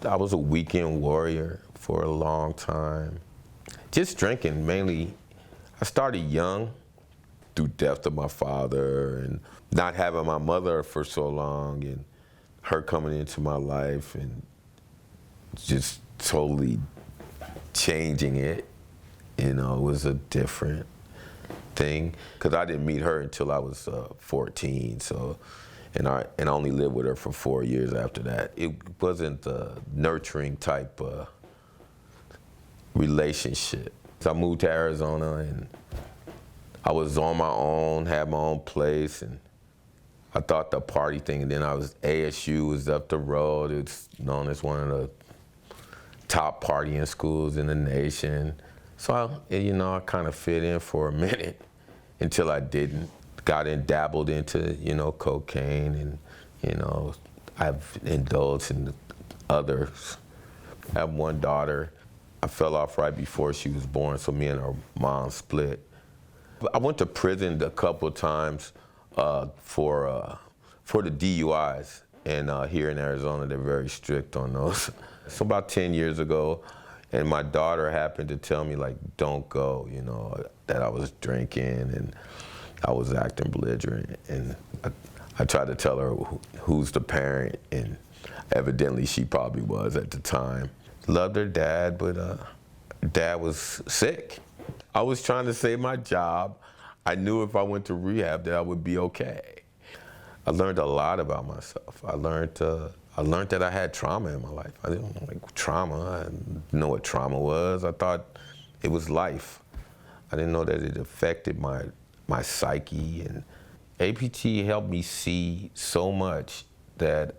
I was a weekend warrior for a long time. Just drinking mainly. I started young through death of my father and not having my mother for so long and her coming into my life and just totally changing it. You know, it was a different thing because I didn't meet her until I was 14. So, and I only lived with her for 4 years after that. It wasn't a nurturing type relationship. So I moved to Arizona and I was on my own, had my own place, and I thought the party thing. And then ASU was up the road. It's known as one of the top partying schools in the nation. So I kind of fit in for a minute until I didn't. Got in, dabbled into, cocaine, and, I've indulged in others. I have one daughter. I fell off right before she was born, so me and her mom split. I went to prison a couple of times for the DUIs, and here in Arizona, they're very strict on those. So about 10 years ago, and my daughter happened to tell me, like, don't go, that I was drinking and I was acting belligerent. And I tried to tell her who's the parent, and evidently she probably was at the time. Loved her dad, but dad was sick. I was trying to save my job. I knew if I went to rehab that I would be okay. I learned a lot about myself. I learned that I had trauma in my life. I didn't like trauma. I didn't know what trauma was. I thought it was life. I didn't know that it affected my psyche. And APT helped me see so much that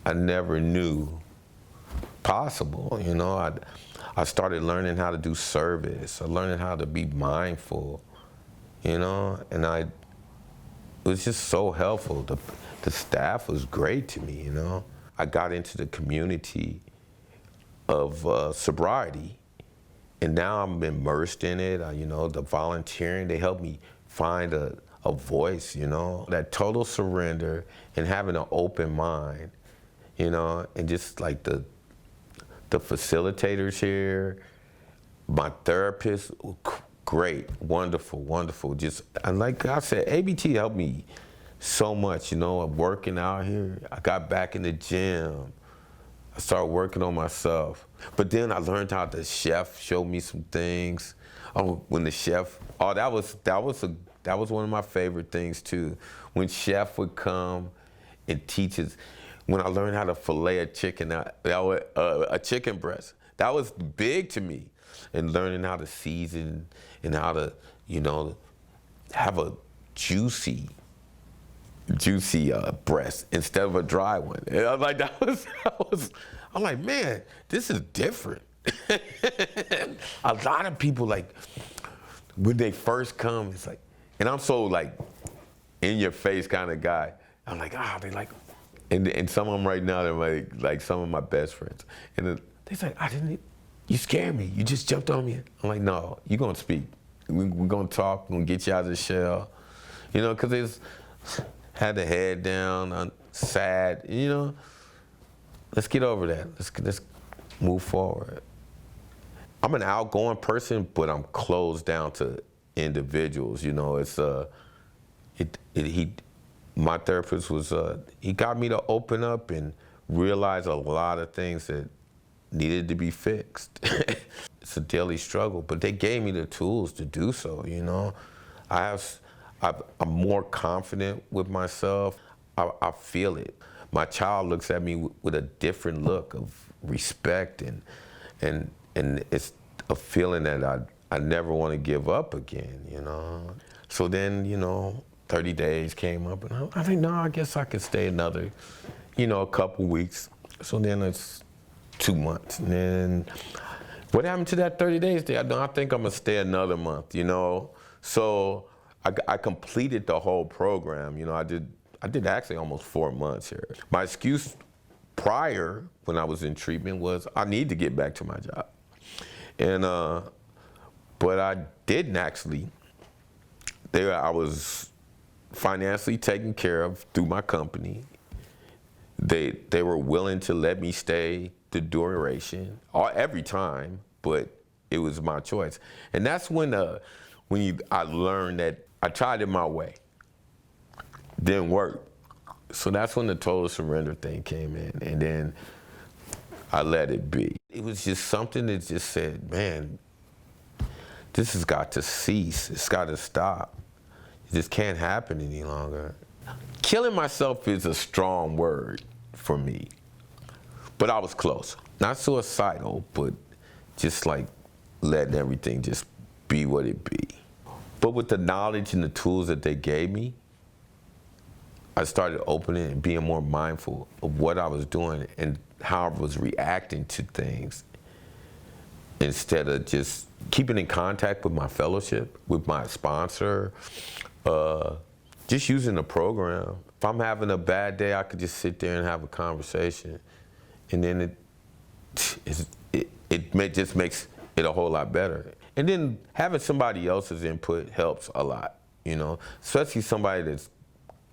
I never knew possible. I started learning how to do service. I learned how to be mindful, and it was just so helpful. The staff was great to me, I got into the community of sobriety, and now I'm immersed in it. The volunteering, they helped me find a voice, that total surrender and having an open mind, and just like the facilitators here, my therapist, great, wonderful, wonderful. And like I said, ABT helped me so much, working out here. I got back in the gym. I started working on myself. But then I learned how the chef showed me some things. Oh, when the chef, that was one of my favorite things too. When chef would come and teach us. When I learned how to fillet a chicken, a chicken breast, that was big to me. And learning how to season and how to, have a juicy breast instead of a dry one. And I was like, I'm like, man, this is different. A lot of people, like, when they first come, it's like, and I'm so like in your face kind of guy. I'm like, they like. And some of them right now, they're like some of my best friends. And they say, you scared me. You just jumped on me. I'm like, no, you're going to speak. We're going to talk. We're going to get you out of the shell. Because it's had the head down, sad. Let's get over that. Let's move forward. I'm an outgoing person, but I'm closed down to individuals. My therapist he got me to open up and realize a lot of things that needed to be fixed. It's a daily struggle, but they gave me the tools to do so, I'm more confident with myself. I feel it. My child looks at me with a different look of respect, and it's a feeling that I never want to give up again, So then, 30 days came up, and I think, no, I guess I could stay another, a couple weeks. So then it's 2 months. And then what happened to that 30 days there? I think I'm gonna stay another month, So I completed the whole program. I did actually almost 4 months here. My excuse prior, when I was in treatment, was I need to get back to my job. And, but I didn't actually. I was financially taken care of through my company. they were willing to let me stay the duration, every time, but it was my choice. And that's when I learned that I tried it my way. Didn't work. So that's when the total surrender thing came in, and then I let it be. It was just something that just said, man, this has got to cease. It's got to stop. It just can't happen any longer. Killing myself is a strong word for me, but I was close. Not suicidal, but just like letting everything just be what it be. But with the knowledge and the tools that they gave me, I started opening and being more mindful of what I was doing and how I was reacting to things, instead of just keeping in contact with my fellowship, with my sponsor, just using the program. If I'm having a bad day, I could just sit there and have a conversation, and then it just makes it a whole lot better. And then having somebody else's input helps a lot, you know, especially somebody that's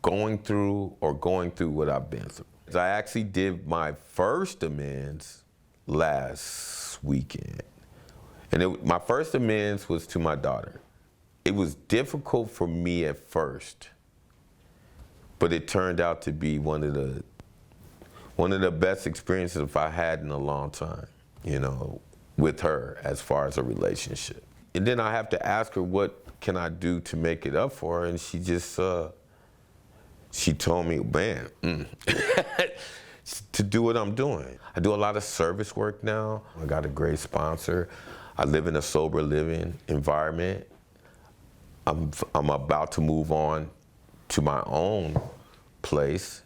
going through what I've been through. I actually did my first amends last weekend. And my first amends was to my daughter. It was difficult for me at first, but it turned out to be one of the best experiences I had in a long time, you know, with her as far as a relationship. And then I have to ask her, what can I do to make it up for her? And she just, she told me, man, to do what I'm doing. I do a lot of service work now. I got a great sponsor. I live in a sober living environment. I'm about to move on to my own place.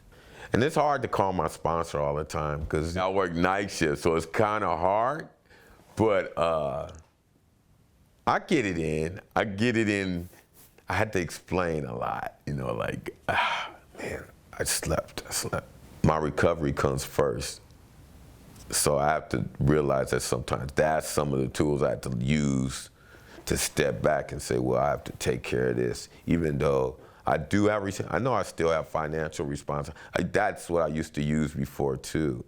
And it's hard to call my sponsor all the time because I work night shift, so it's kind of hard. But I get it in. I had to explain a lot, you know, like, man, I slept. My recovery comes first. So I have to realize that sometimes that's some of the tools I have to use to step back and say, well, I have to take care of this, even though I do have, I know I still have financial responsibility. That's what I used to use before too.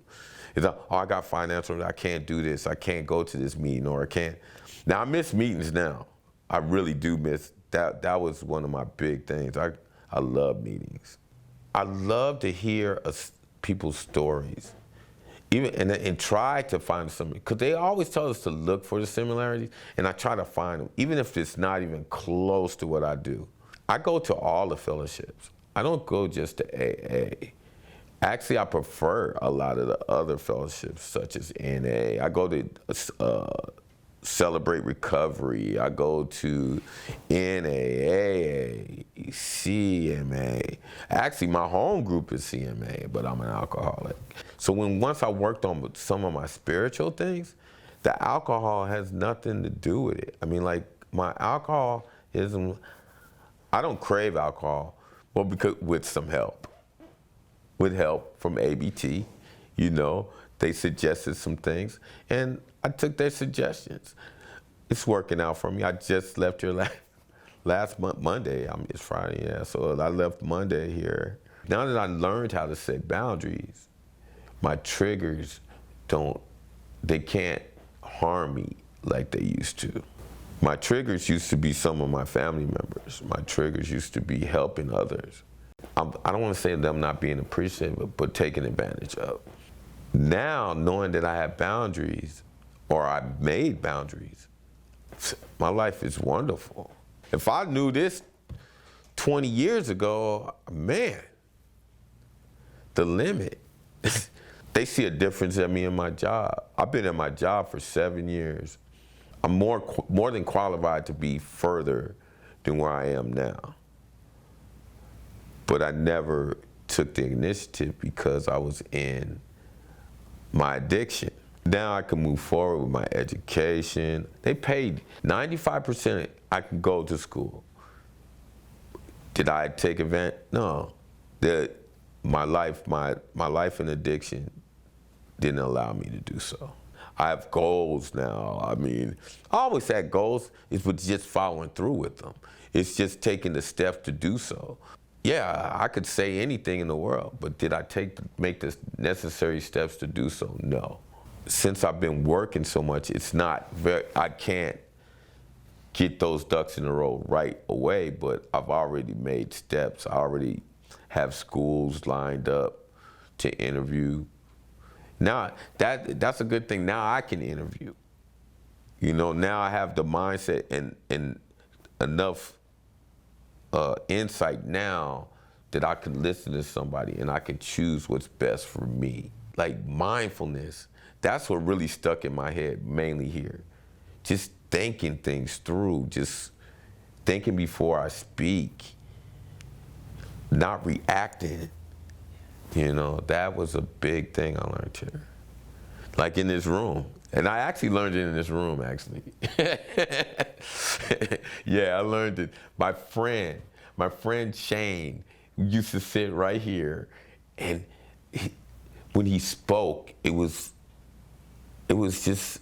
It's like, oh, I got financial, I can't do this, I can't go to this meeting, or I can't. Now I miss meetings now. I really do miss, that was one of my big things. I love meetings. I love to hear people's stories. Even and try to find something, because they always tell us to look for the similarities, and I try to find them, even if it's not even close to what I do. I go to all the fellowships. I don't go just to AA. Actually, I prefer a lot of the other fellowships, such as NA. I go to Celebrate Recovery. I go to NAAA, CMA. Actually, my home group is CMA, but I'm an alcoholic. So once I worked on some of my spiritual things, the alcohol has nothing to do with it. I mean, like, my alcoholism, I don't crave alcohol, well, because with some help. With help from ABT, you know, they suggested some things, and I took their suggestions. It's working out for me. I just left here last month, Monday. It's Friday, yeah, so I left Monday here. Now that I learned how to set boundaries, my triggers they can't harm me like they used to. My triggers used to be some of my family members. My triggers used to be helping others. I don't want to say them not being appreciative, but taken advantage of. Now, knowing that I have boundaries, or I made boundaries, my life is wonderful. If I knew this 20 years ago, man, the limit. They see a difference in me in my job. I've been in my job for 7 years. I'm more than qualified to be further than where I am now. But I never took the initiative because I was in my addiction. Now I can move forward with my education. They paid 95% I can go to school. Did I take advantage? No. My life in addiction didn't allow me to do so. I have goals now. I mean, I always had goals, it's just following through with them. It's just taking the step to do so. yeah, I could say anything in the world, but did I make the necessary steps to do so? No. Since I've been working so much, I can't get those ducks in a row right away, but I've already made steps. I already have schools lined up to interview. Now, that's a good thing. Now I can interview. You know, now I have the mindset and enough insight now that I can listen to somebody and I can choose what's best for me. Like mindfulness, that's what really stuck in my head, mainly here. Just thinking things through, just thinking before I speak, not reacting. You know, that was a big thing I learned here. Like in this room. And I actually learned it in this room, actually. Yeah, I learned it. My friend Shane used to sit right here, and when he spoke, it was just,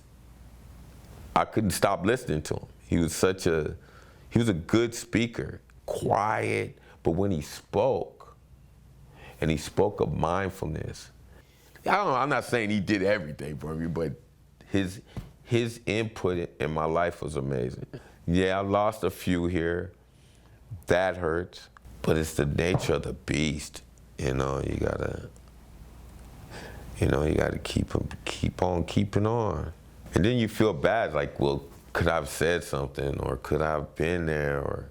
I couldn't stop listening to him. He was a good speaker, quiet, but when he spoke, and he spoke of mindfulness, I don't know, I'm not saying he did everything for me, but his input in my life was amazing. Yeah, I lost a few here. That hurts, but it's the nature of the beast. You know, you gotta keep on keeping on. And then you feel bad, like, well, could I have said something, or could I have been there,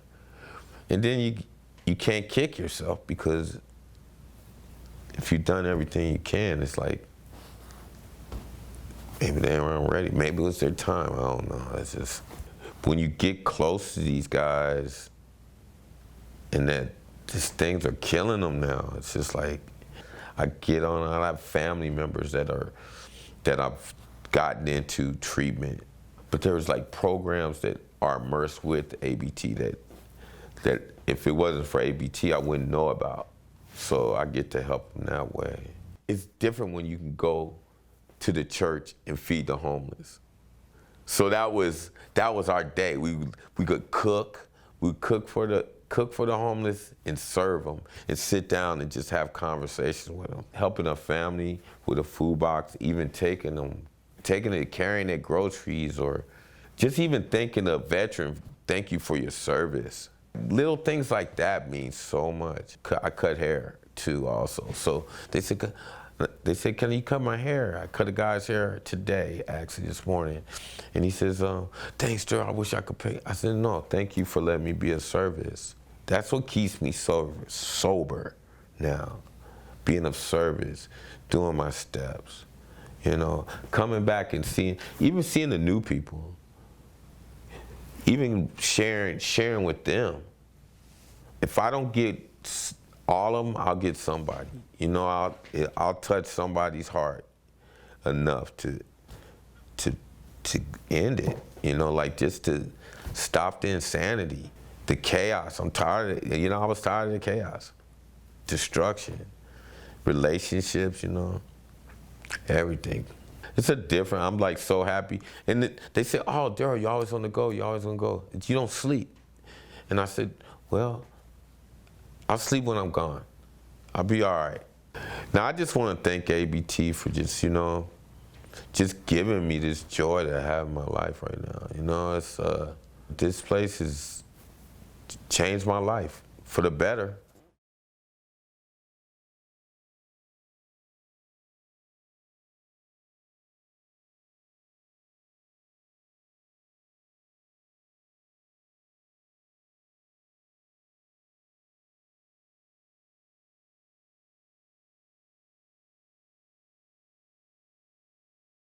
and then you can't kick yourself, because if you've done everything you can, it's like, maybe they weren't ready. Maybe it was their time. I don't know. It's just, when you get close to these guys and that these things are killing them now, it's just like, I have family members that I've gotten into treatment, but there's like programs that are immersed with ABT that if it wasn't for ABT, I wouldn't know about. So I get to help them that way. It's different when you can go to the church and feed the homeless. So that was our day. We could cook. We'd cook for the homeless and serve them, and sit down and just have conversations with them. Helping a family with a food box, even carrying their groceries, or just even thanking a veteran, thank you for your service. Little things like that mean so much. I cut hair too also. So they said, can you cut my hair? I cut a guy's hair today, actually this morning. And he says, thanks, Joe, I wish I could pay. I said, no, thank you for letting me be of service. That's what keeps me sober now, being of service, doing my steps, you know, coming back and seeing the new people, even sharing with them. If I don't get all of them, I'll get somebody. You know, I'll touch somebody's heart enough to end it. You know, like just to stop the insanity, the chaos. I'm tired of it. You know, I was tired of the chaos, destruction, relationships. You know, everything. I'm like so happy. And they say, oh, Daryl, you're always on the go. You're always on the go. You don't sleep. And I said, well, I'll sleep when I'm gone. I'll be all right. Now, I just want to thank ABT for just, you know, just giving me this joy that I have in my life right now. You know, this place has changed my life for the better.